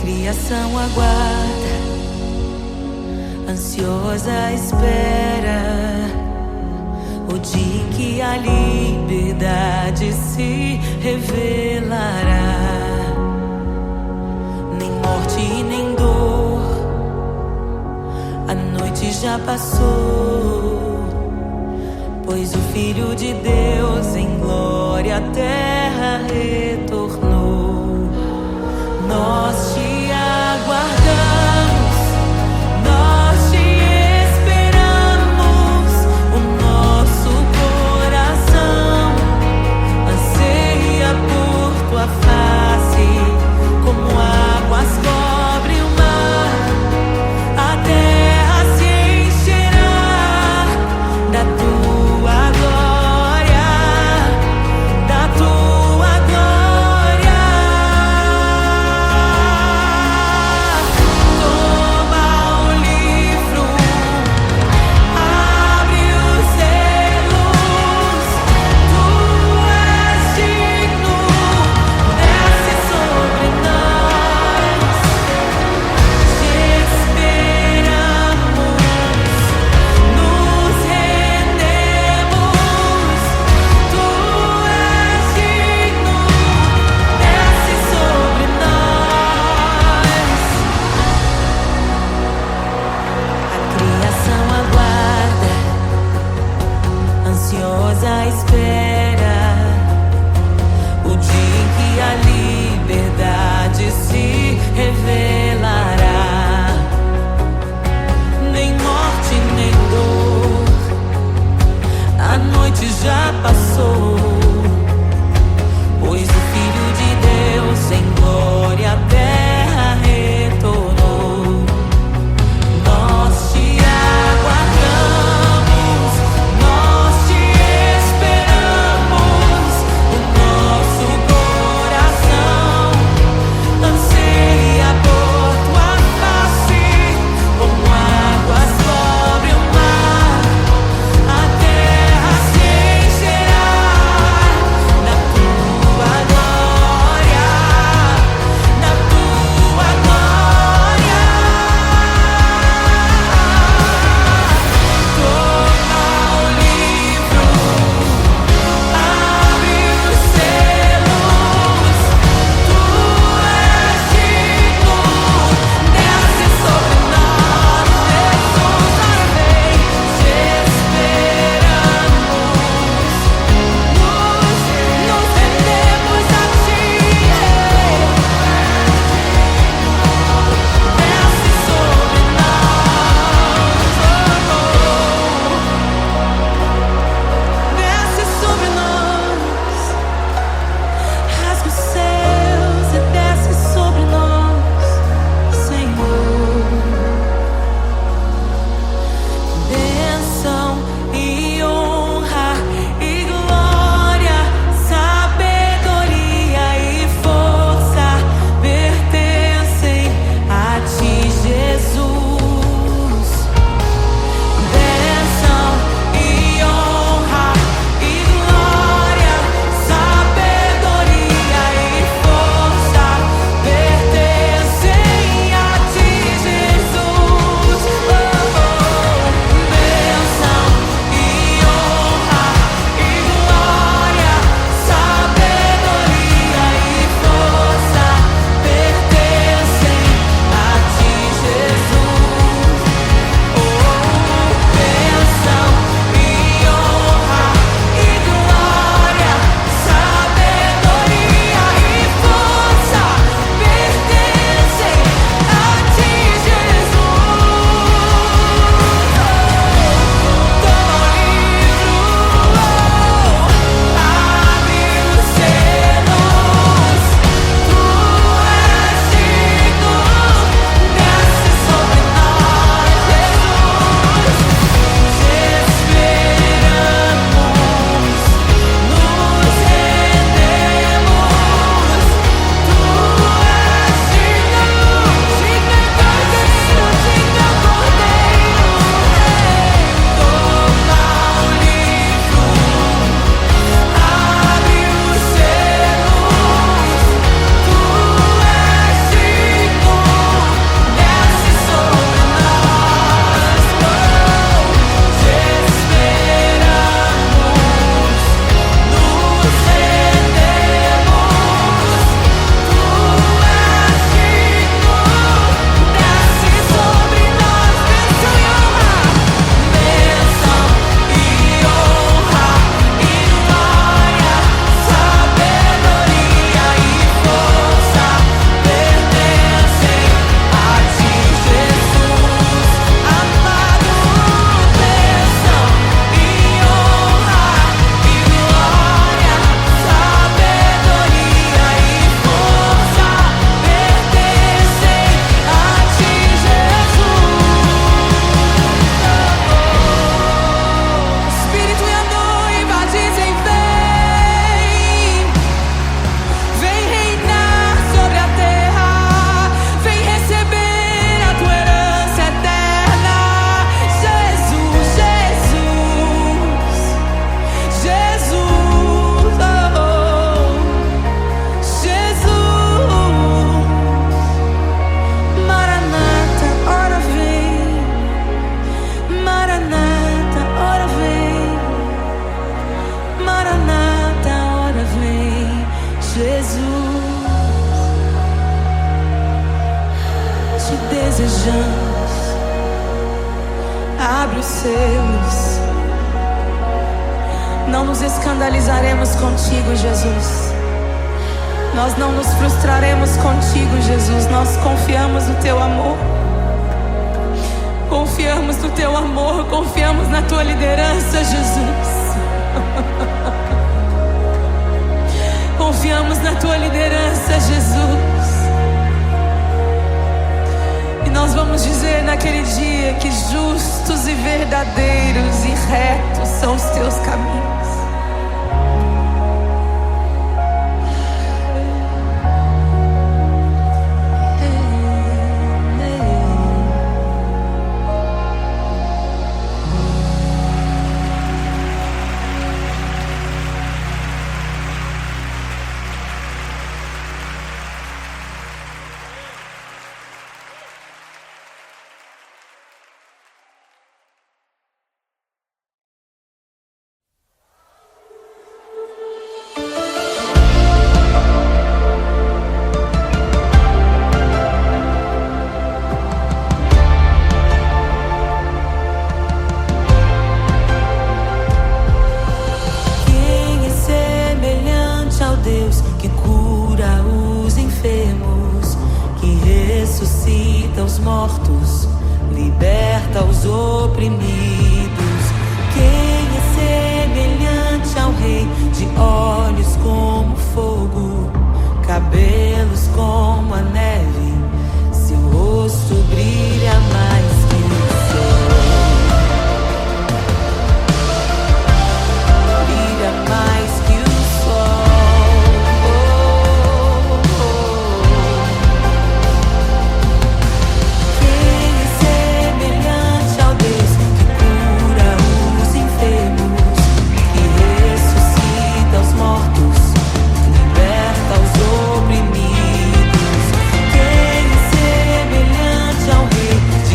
criação aguarda, ansiosa espera o dia em que a liberdade se revelará. Nem morte e nem dor, a noite já passou, pois o Filho de Deus em glória à terra retornou. Nós te aguardamos, nós te esperamos. O nosso coração anseia por tua face, como águas cobre o mar. A terra se encherá da tua glória, da tua glória. os seus. Não nos escandalizaremos contigo, Jesus. Nós não nos frustraremos contigo, Jesus. Nós confiamos no teu amor. Confiamos no teu amor, confiamos na tua liderança, Jesus. Confiamos na tua liderança, Jesus. E nós vamos dizer naquele dia que justos e verdadeiros e retos são os teus caminhos. Ressuscita os mortos, liberta os oprimidos. Quem é semelhante ao Rei, de olhos como fogo, cabelos como a neve, seu rosto brilha mais que o sol. Brilha mais que o sol. De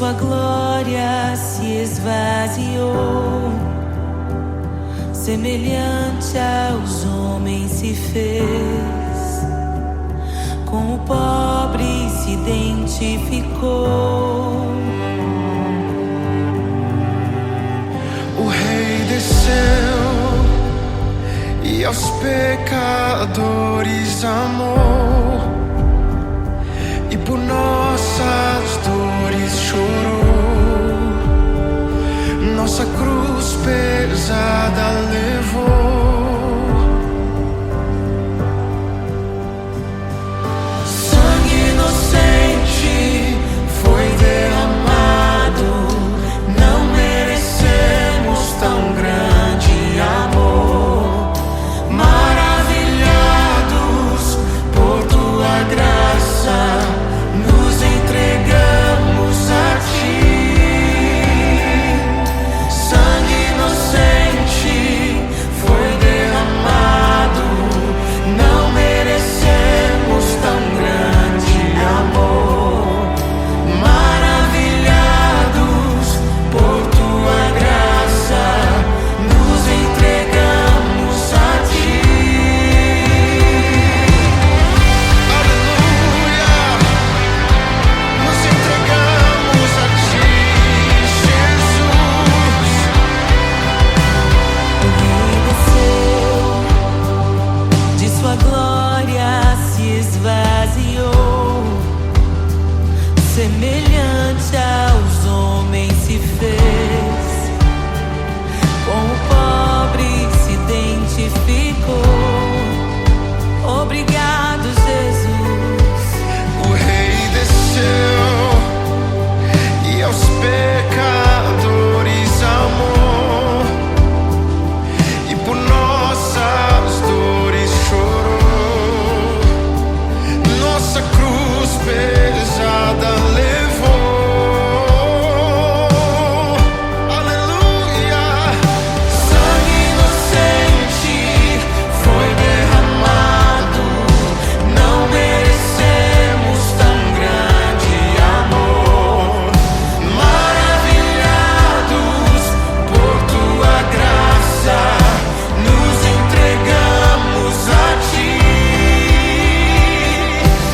sua glória se esvaziou, semelhante aos homens se fez, com o pobre se identificou. O Rei desceu e aos pecadores amou, e por nossas dores chorou, nossa cruz pesada levou. Sangue inocente foi derramado, não merecemos tão grande amor. Maravilhados por tua graça, nos entregamos a ti. Sangue inocente foi derramado, não merecemos tão grande amor. Maravilhados por tua graça, nos entregamos a ti. Aleluia! Nos entregamos a ti, Jesus. O Rei desceu, de sua glória se esvaziou, semelhante aos homens se fez, com o pobre se identificou. Obrigado, Jesus. O Rei desceu e aos pecadores amou, e por nossas dores chorou, nossa cruz pesada levou. Aleluia! Sangue inocente foi derramado, não merecemos tão grande amor. Maravilhados por tua graça, nos entregamos a ti.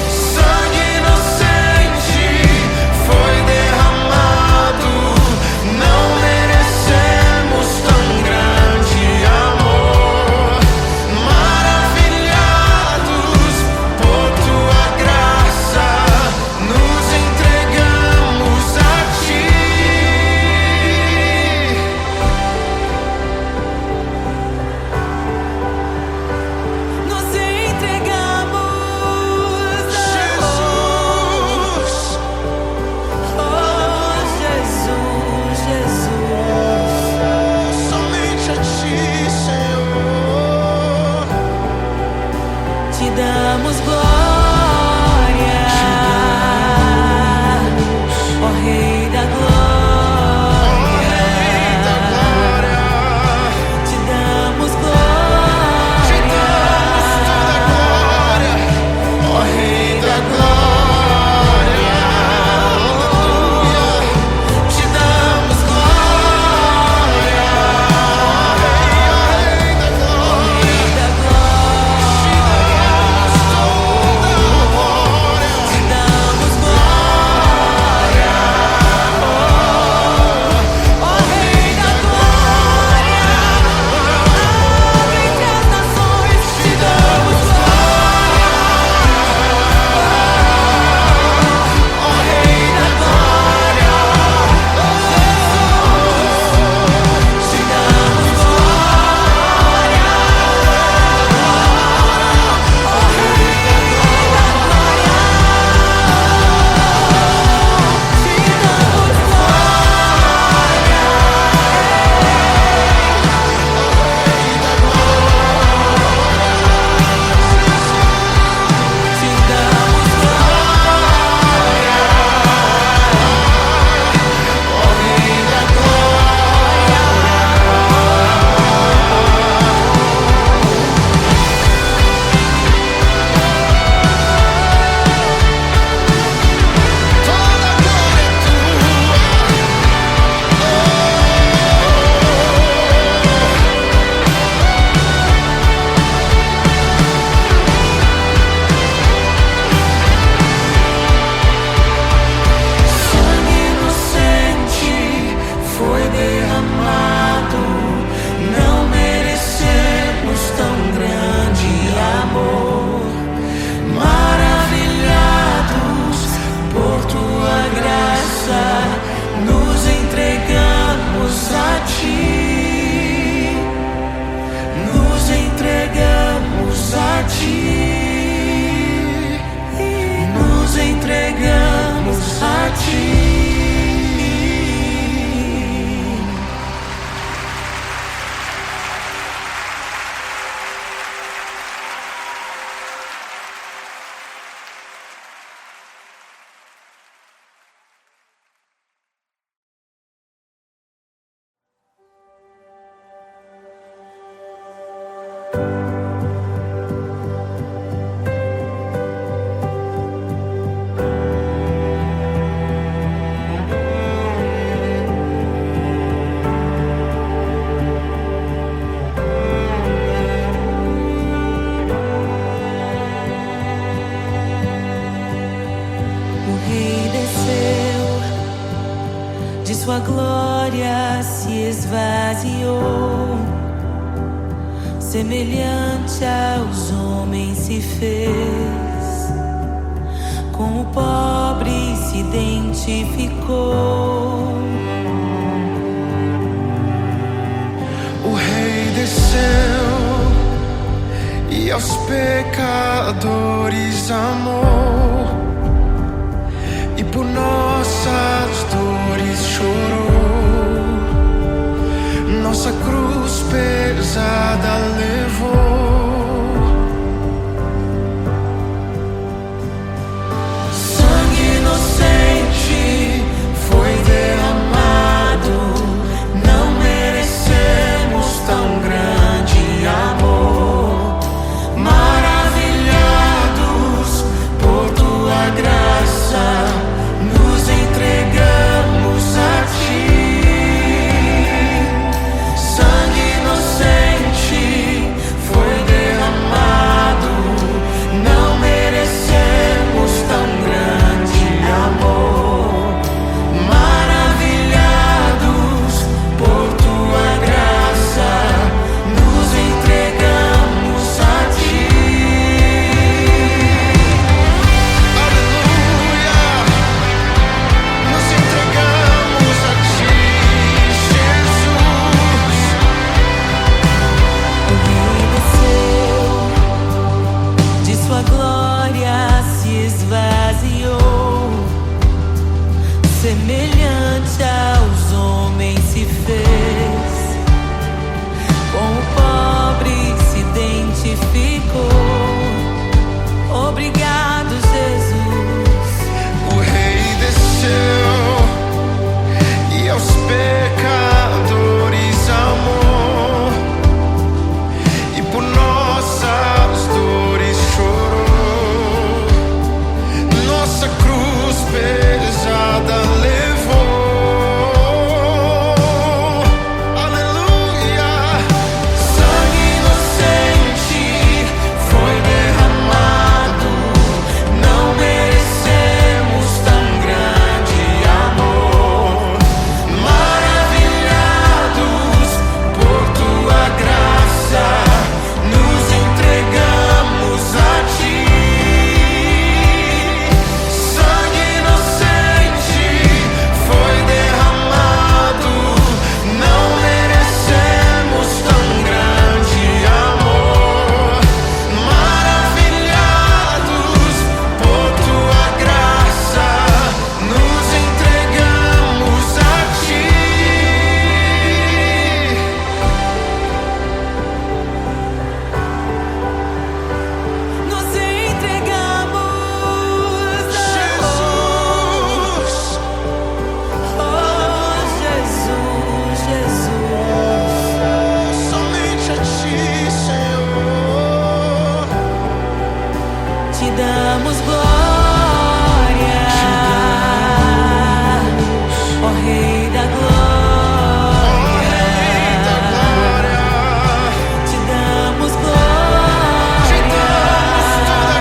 Sangue inocente foi derramado, não merecemos tão grande amor. Maravilhados por tua graça, nos entregamos a ti. Nos entregamos a Jesus, Oh, Jesus, Jesus. somente a ti, Senhor. Te damos glória, ó Rei da glória. Te damos glória, Te damos toda a glória, ó Rei da glória. Aleluia. Te damos glória, ó Rei da glória. Rei da glória. Te damos toda sua glória se esvaziou, semelhante aos homens se fez, com o pobre se identificou. O Rei desceu e aos pecadores amou, e por nossas dores chorou, nossa cruz pesada levou. Sangue inocente foi derramado, não merecemos tão grande amor. Maravilhados por tua graça, nos entregamos a ti. Sangue inocente foi derramado, não merecemos tão grande amor. Maravilhados por tua graça, nos entregamos a ti. Aleluia, nos entregamos a ti, Jesus. O Rei desceu, de sua glória se esvaziou, semelhante aos homens se fez, com o pobre se identificou. Obrigado, Jesus. O Rei desceu e aos pecadores amou, e por nossas dores chorou, nossa cruz pesada levou. Aleluia. Sangue inocente foi derramado, não merecemos tão grande amor. Maravilhados por tua graça, nos entregamos a ti. Sangue inocente foi derramado, não merecemos tão grande amor. Maravilhados por tua graça, nos entregamos a ti. Nos entregamos, Jesus, oh Jesus, Jesus. somente a ti, Senhor. Te damos glória, ó Rei da glória. Te damos glória, Te damos toda a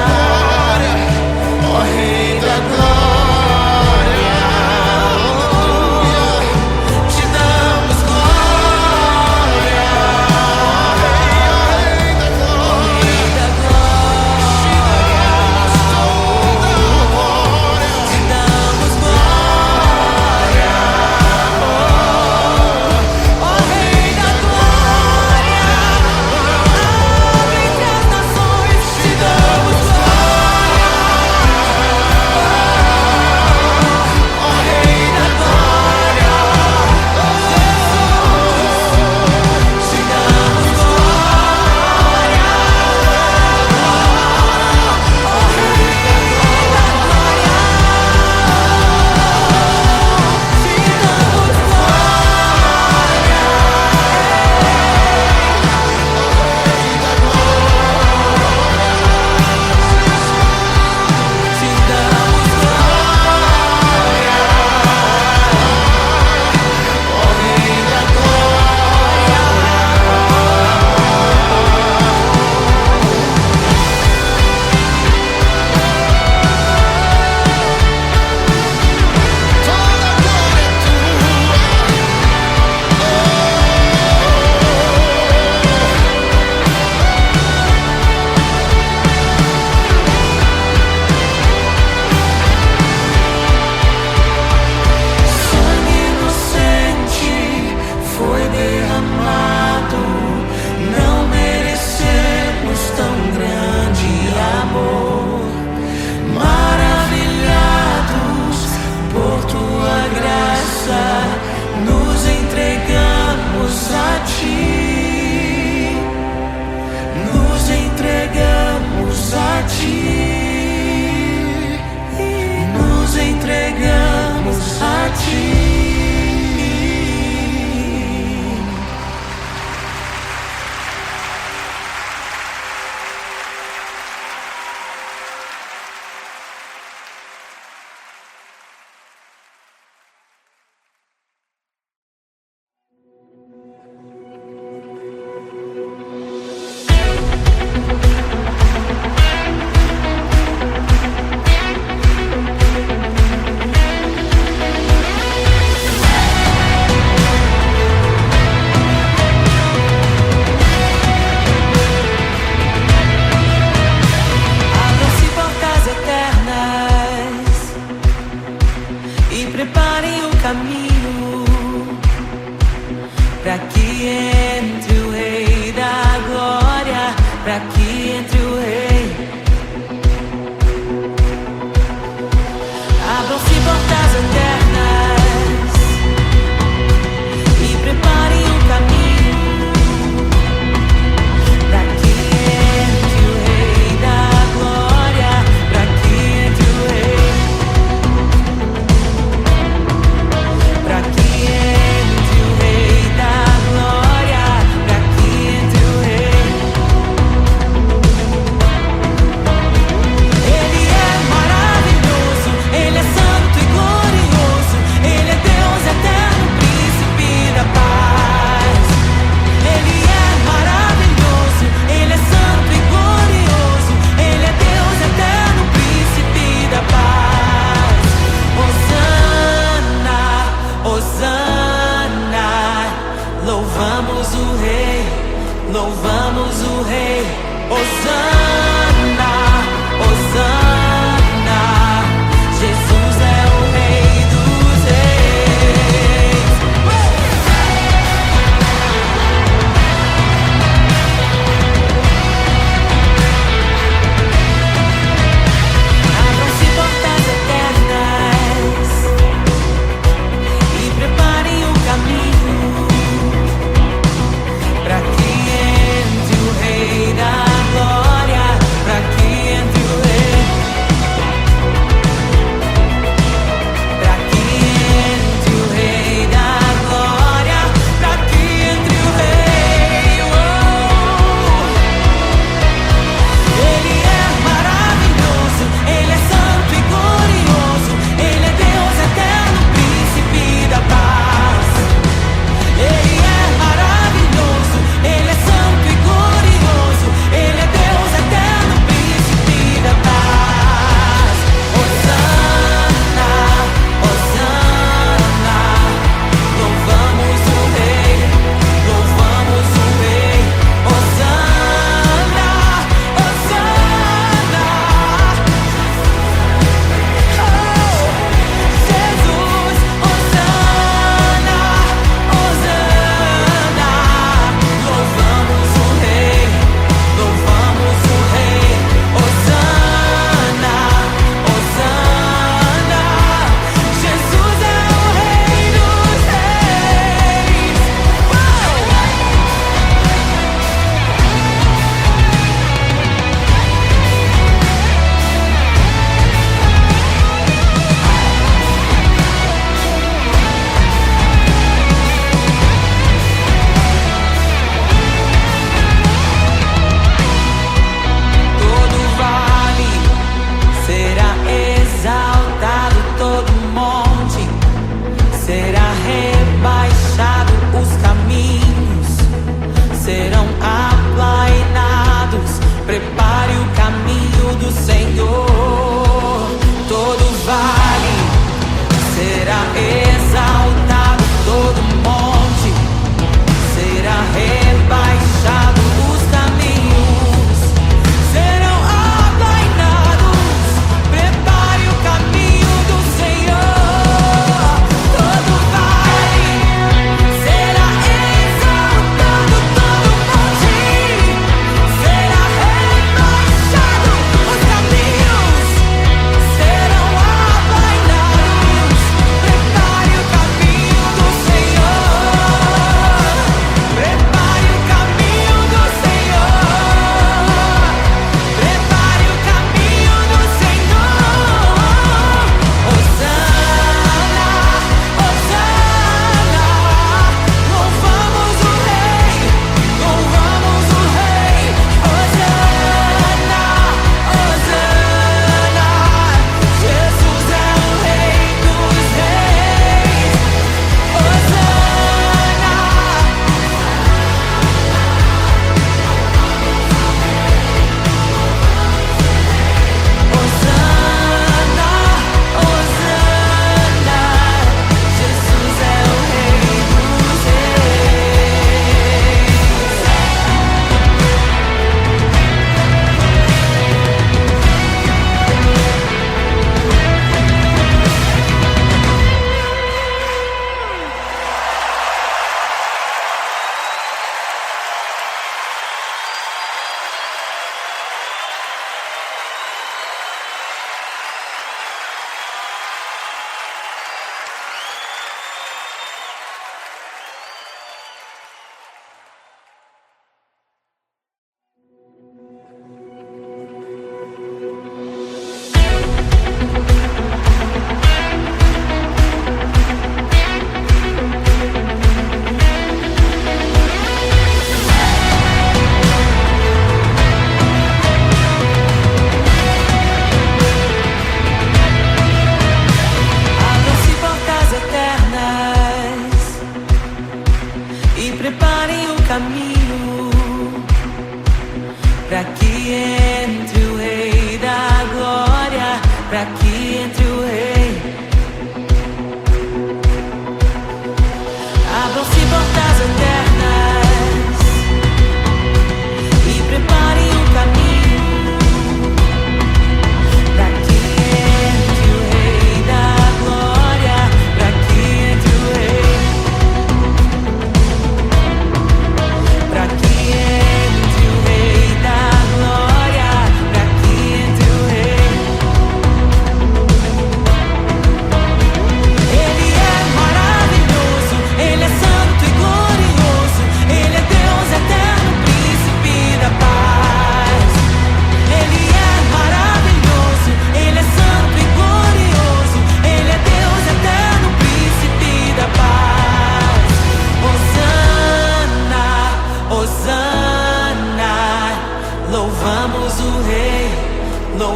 glória, ó Rei da glória. Aleluia. Te damos glória, ó Rei da glória. Rei da glória. Te damos louvamos o Rei. Hosana, Hosana, Jesus é o Rei dos Reis. Abram-se portas eternas e preparem o caminho para que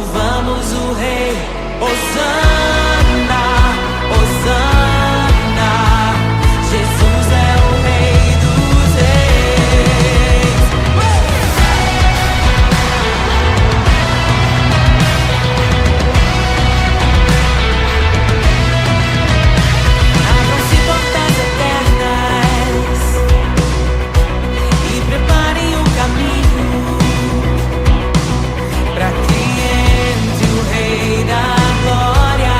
louvamos o Rei. Hosana, Hosana, Jesus é o Rei dos Reis. Abram-se portas eternas e preparem o caminho para que entre o Rei da Glória.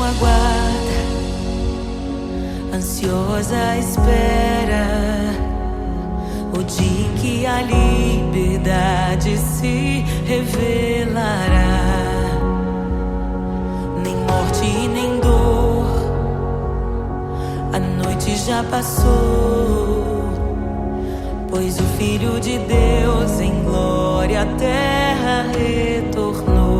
aguarda, ansiosa espera o dia em que a liberdade se revelará. Nem morte nem dor, a noite já passou, pois o Filho de Deus em glória à terra retornou.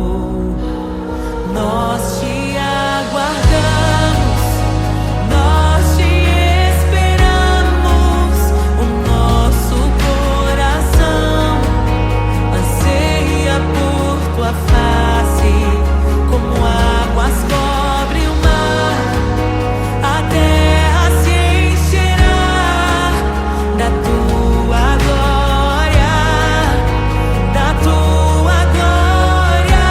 Nós te aguardamos, nós te esperamos. O nosso coração anseia por tua face, como águas cobre o mar. A terra se encherá da tua glória, da tua glória.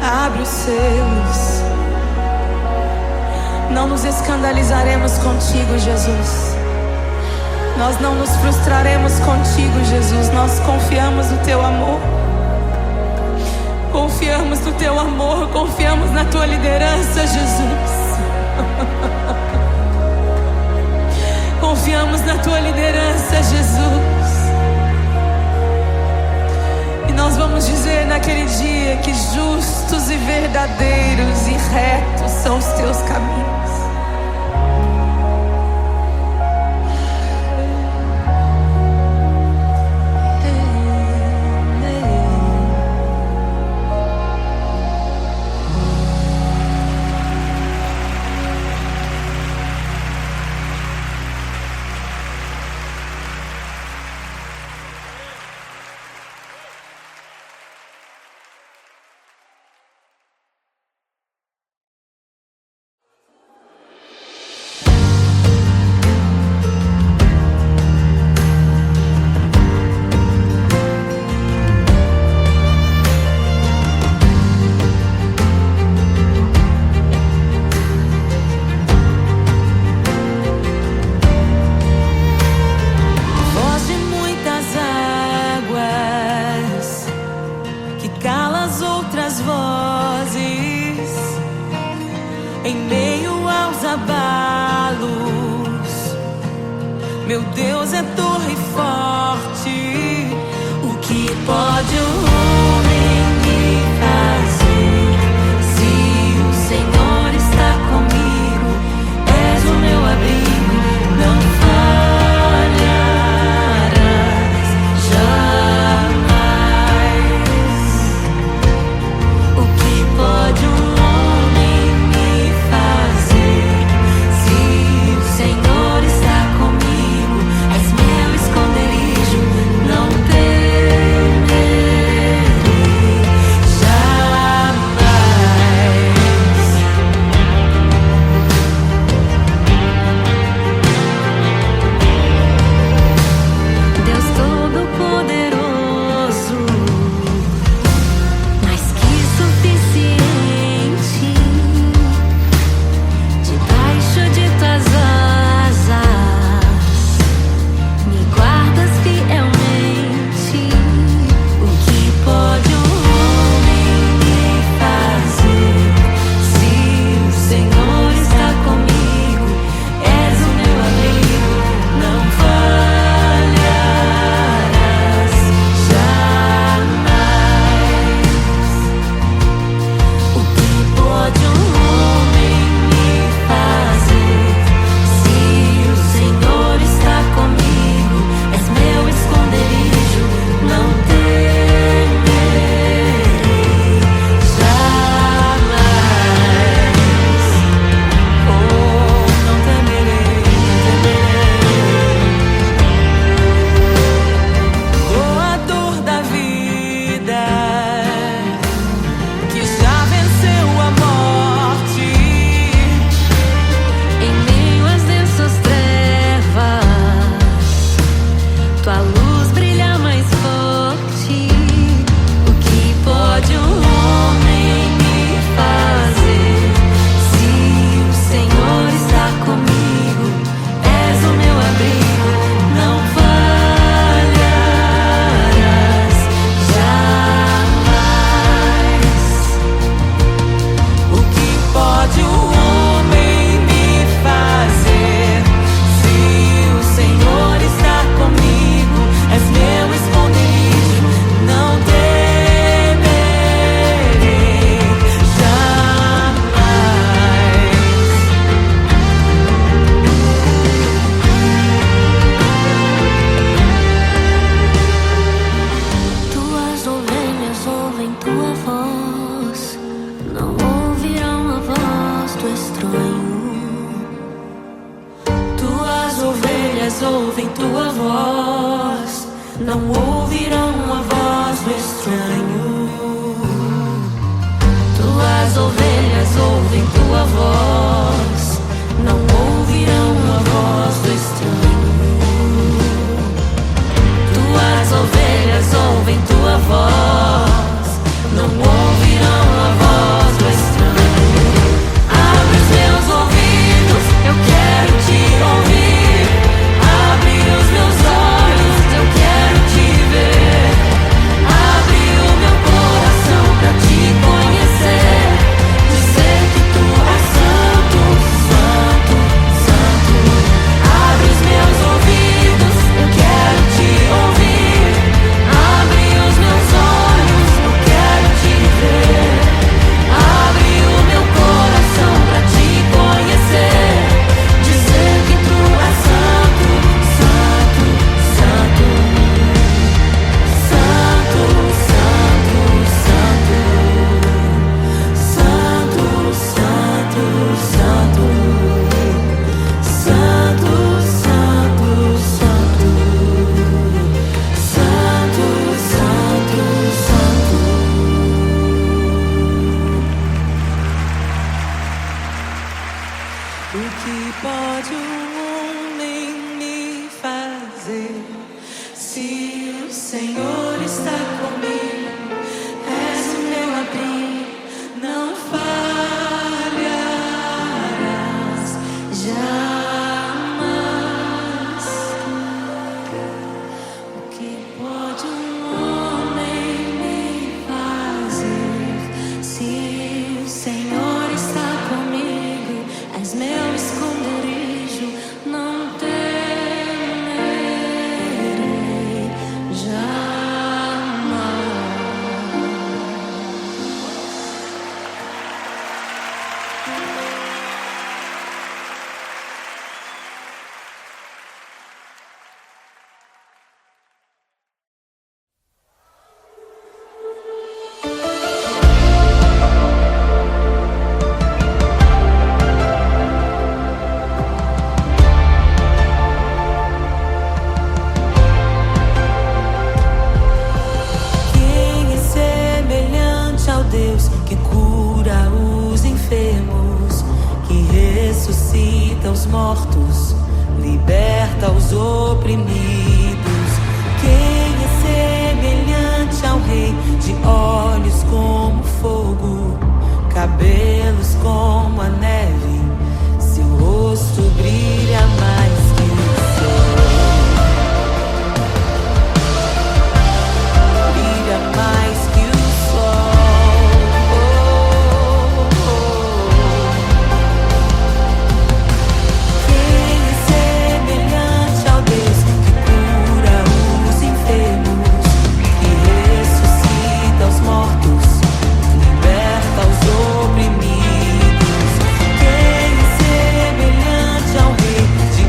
Abre os selos. Não nos escandalizaremos contigo, Jesus. Nós não nos frustraremos contigo, Jesus. Nós confiamos no teu amor. Confiamos no teu amor. Confiamos na tua liderança, Jesus. Confiamos na tua liderança, Jesus. E nós vamos dizer naquele dia que justos e verdadeiros e retos são os teus caminhos. Em meio aos abalos, meu Deus é torre forte. O que pode o homem me fazer? Se o Senhor está comigo, és o meu abrigo, não falharás jamais. O que pode um ouvem tua voz, não ouvirão a voz do estranho. Tuas ovelhas ouvem tua voz, não ouvirão a voz do estranho. Tuas ovelhas ouvem tua voz, não ouvirão a voz que pode um homem me fazer? Se o Senhor está comigo, és o meu abrigo, não falharás jamais. O que pode um homem me fazer? Se o Senhor está comigo, és meu esconderijo, não temerei jamais. Quem é semelhante ao Deus que cura os enfermos, que ressuscita os mortos, liberta os oprimidos? Quem é semelhante ao Rei, de olhos como fogo, cabelos como a neve, seu rosto brilha mais que o sol, brilha mais que o sol. Quem é semelhante ao Deus que cura os enfermos, que ressuscita os mortos, liberta os oprimidos? Quem é semelhante ao Rei, de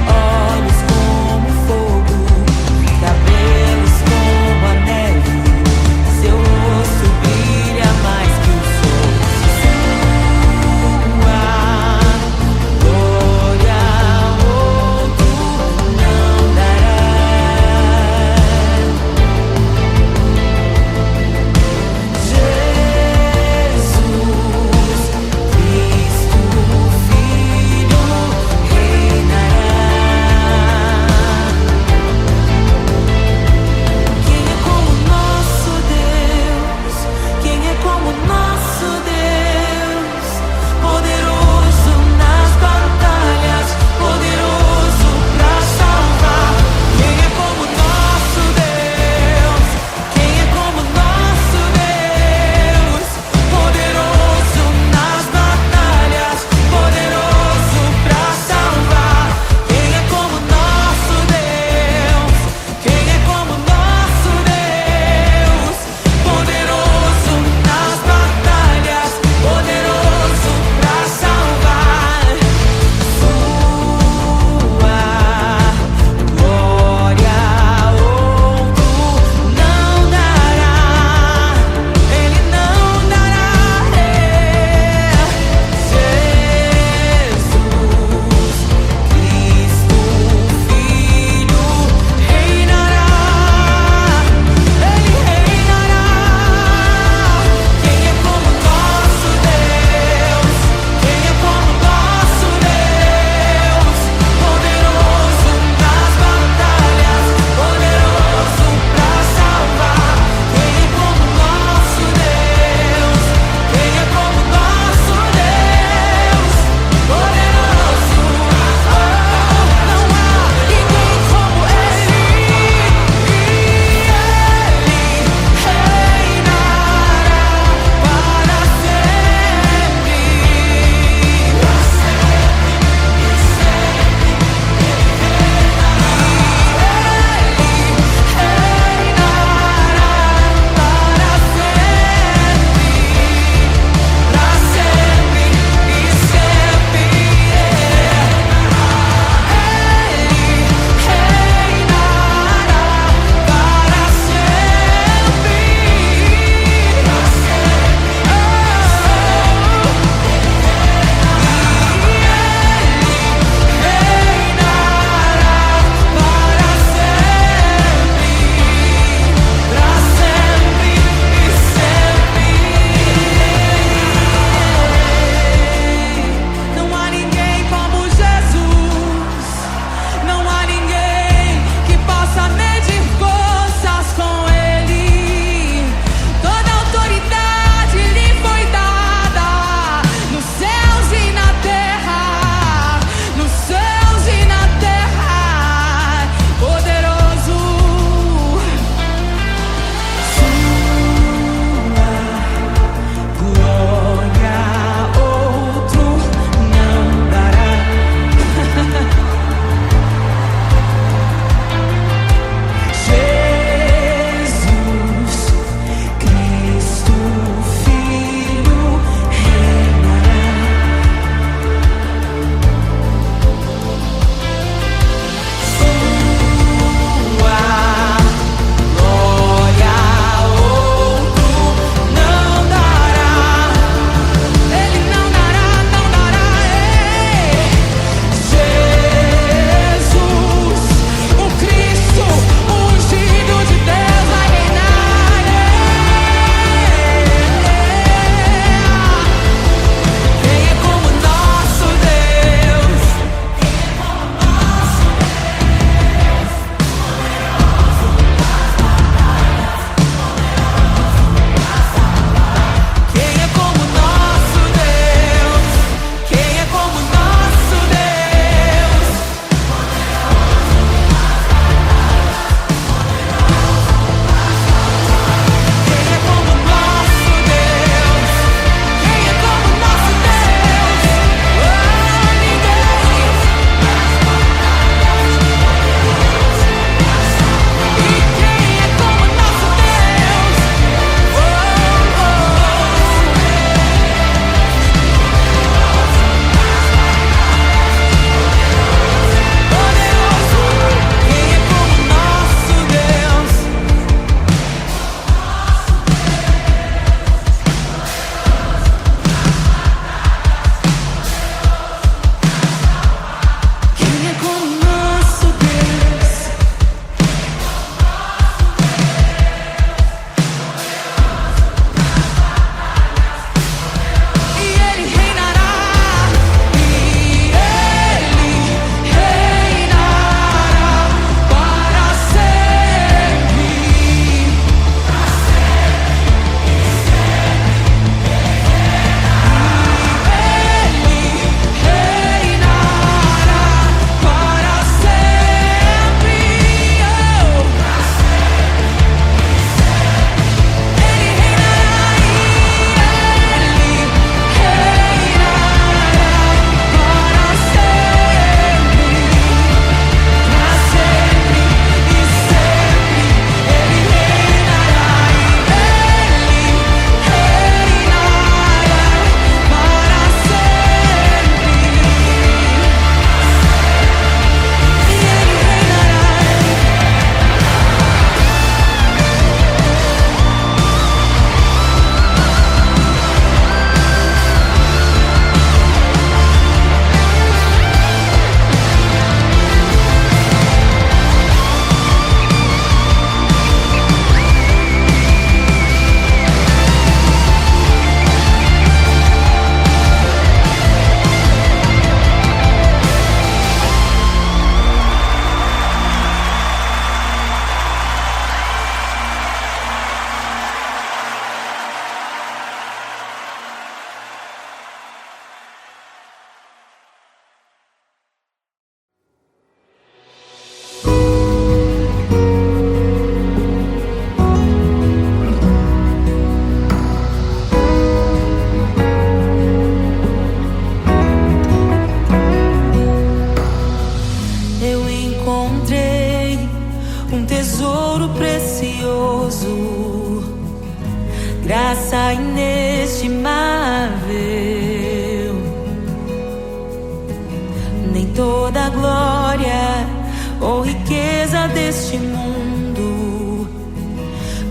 deste mundo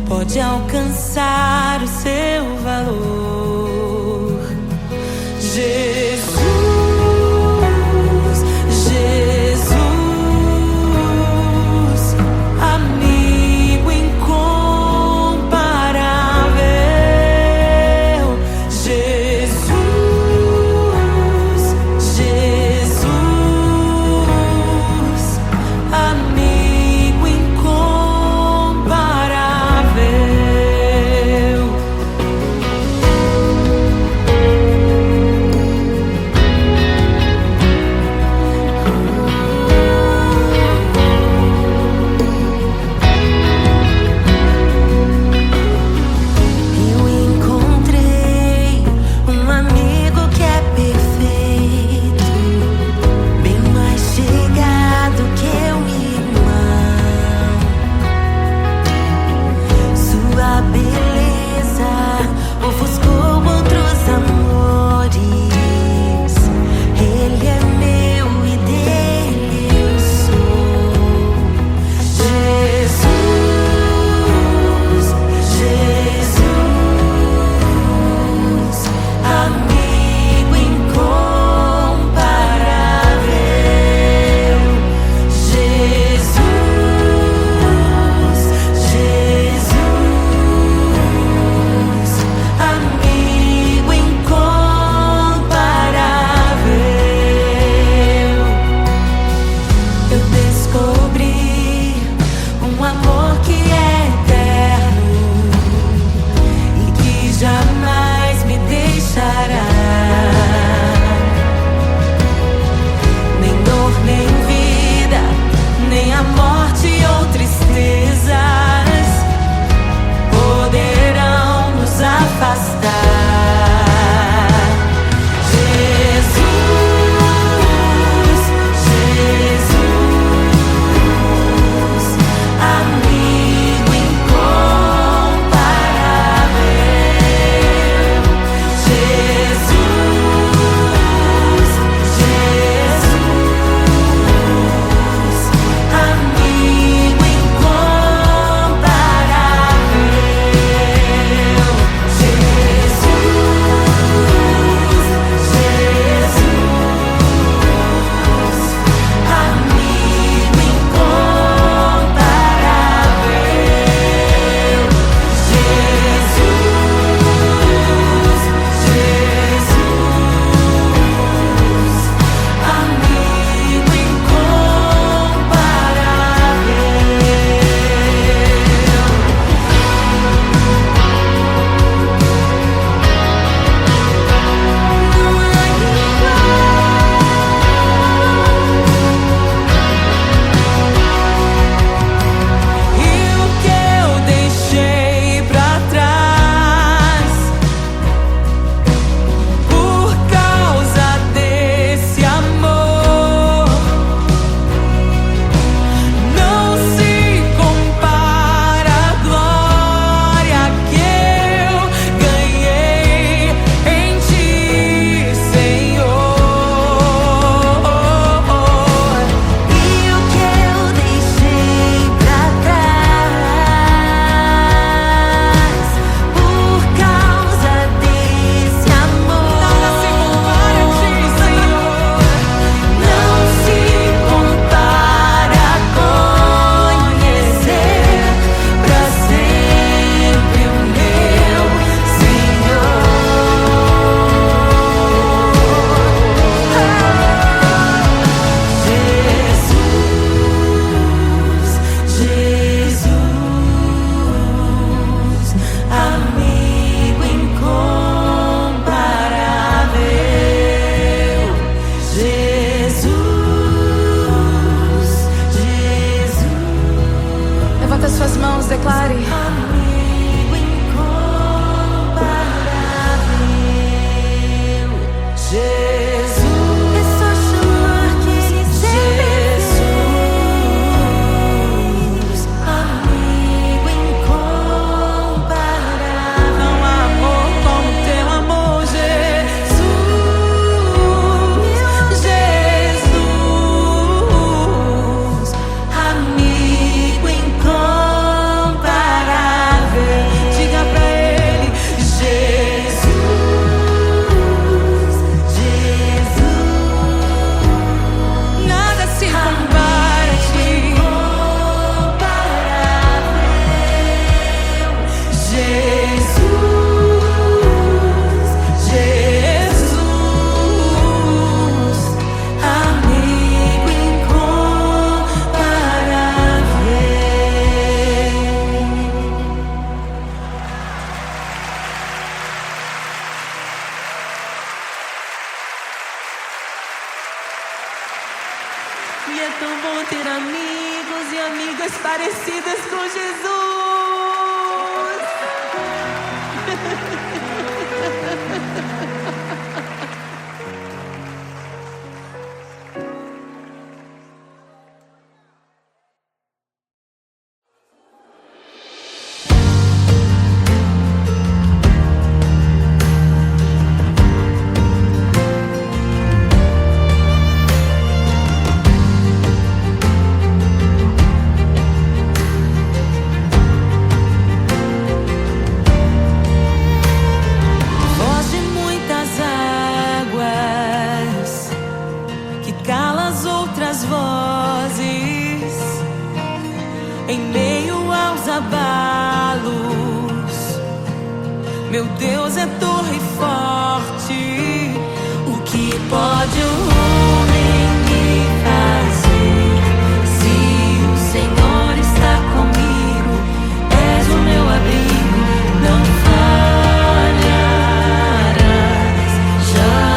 pode alcançar o seu valor. Jesus, Jesus, amigo incomparável. Jesus, Jesus, amigo incomparável. tão bom ter amigos e amigas parecidas com Jesus. Em meio aos abalos, meu Deus é torre forte. O que pode o homem me fazer? Se o Senhor está comigo, és o meu abrigo, não falharás jamais.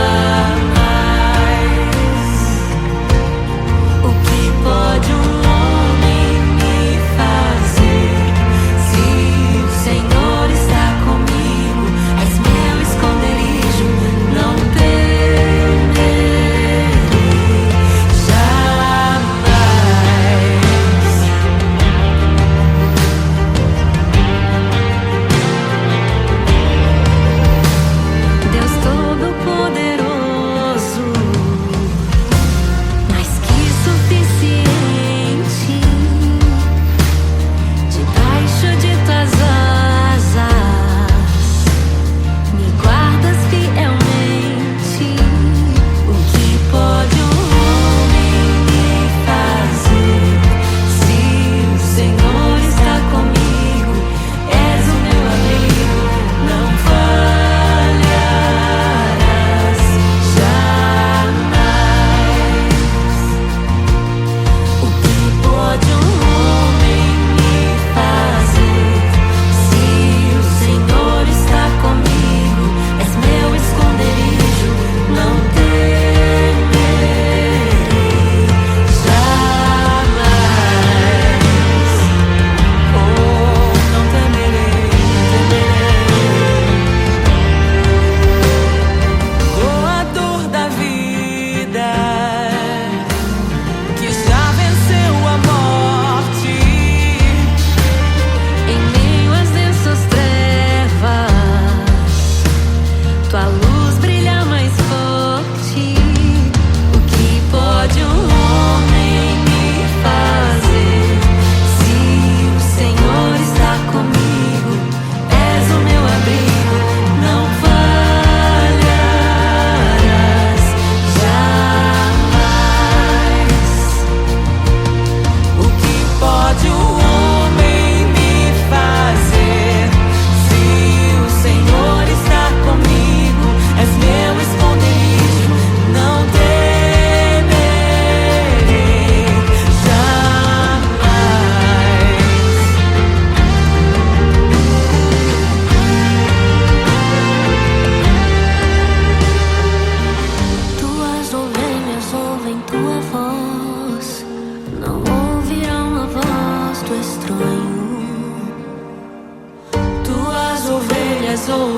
O que pode um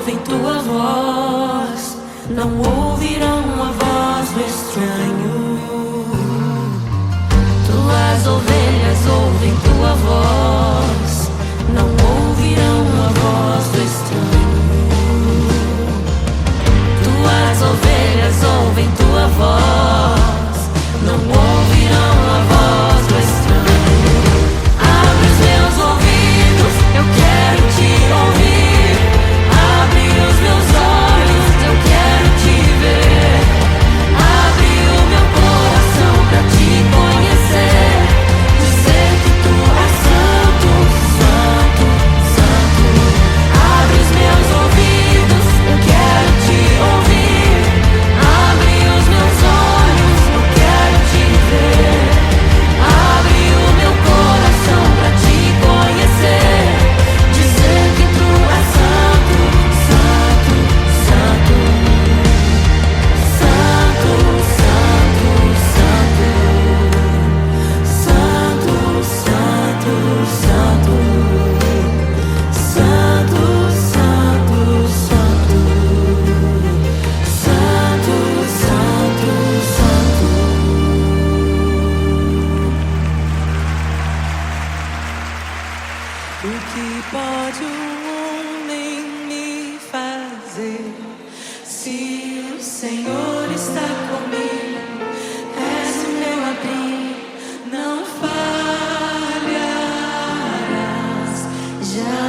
ouvem tua voz, não ouvirão a voz do estranho. Tuas ovelhas ouvem tua voz, não ouvirão a voz do estranho. Tuas ovelhas ouvem tua voz, não ouvirão a voz do estranho. Abre os meus ouvidos, eu quero te ouvir. Abre os meus olhos, eu quero te ver. Abre o meu coração pra te conhecer. pode um homem me fazer? Se o Senhor está comigo, és o meu abrigo, não falharás jamais.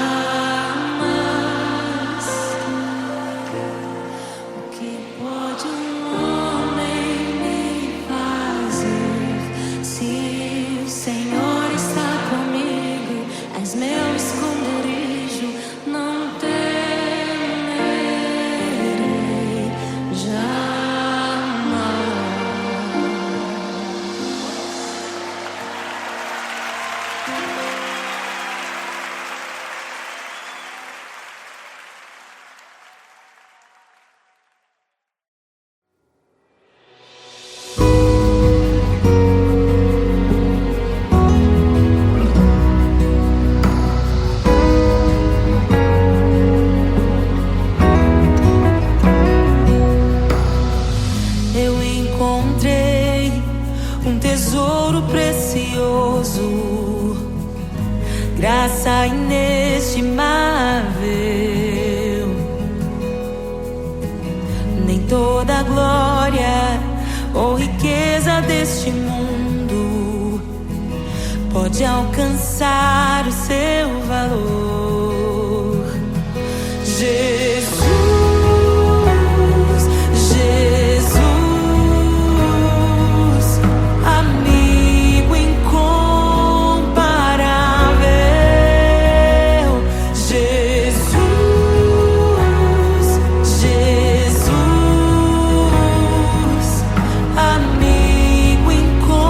O que pode um homem me fazer? Se o Senhor está comigo, és meu esconderijo, não temerei jamais. Eu encontrei um tesouro precioso, graça inestimável. Nem toda a glória ou riqueza deste mundo pode alcançar o seu valor. Jesus, Jesus, amigo incomparável. Jesus, Jesus, amigo incomparável.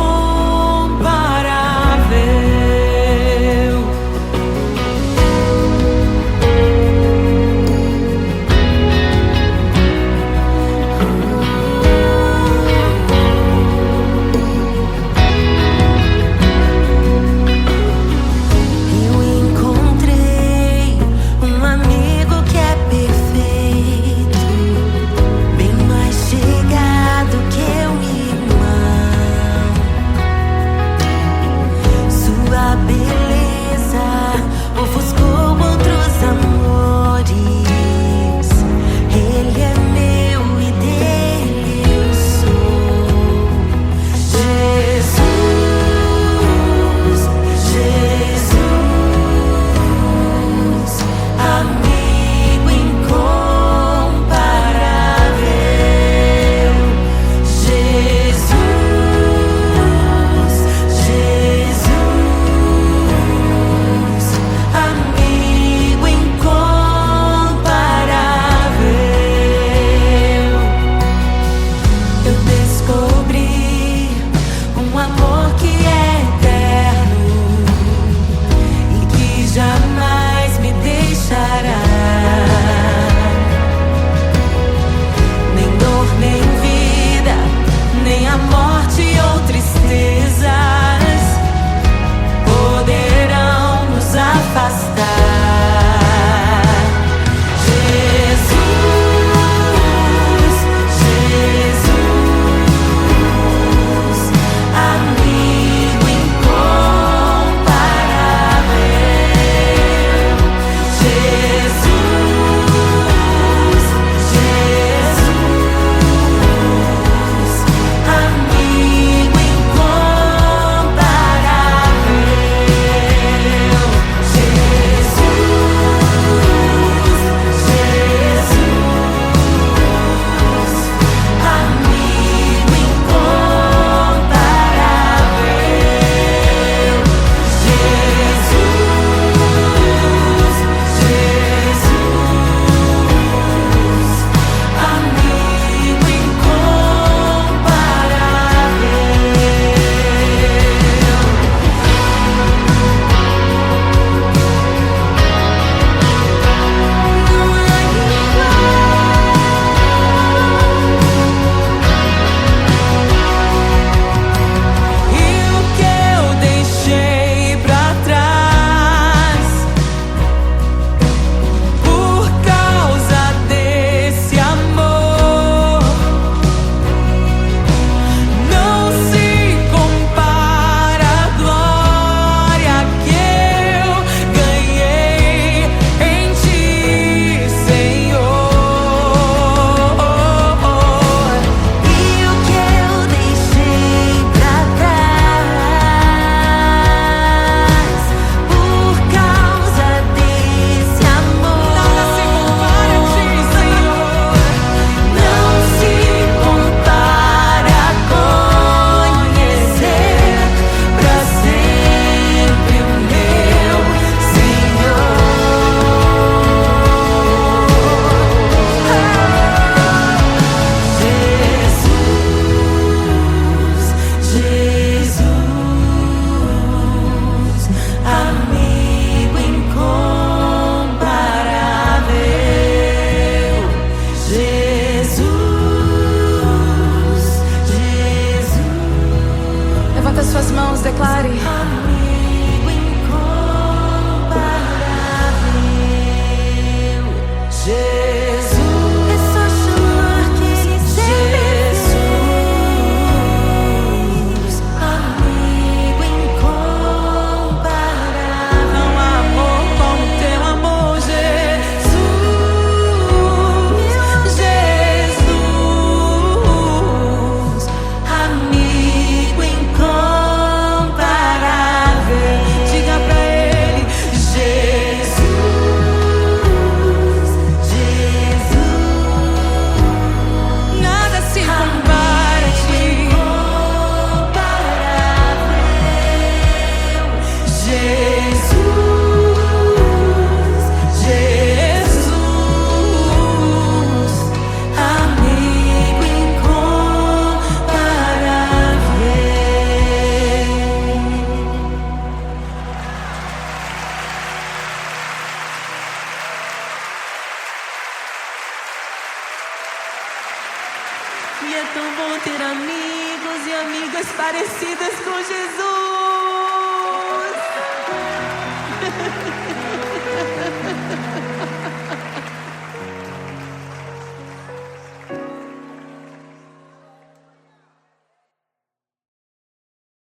E é tão bom ter amigos e amigas parecidas com Jesus.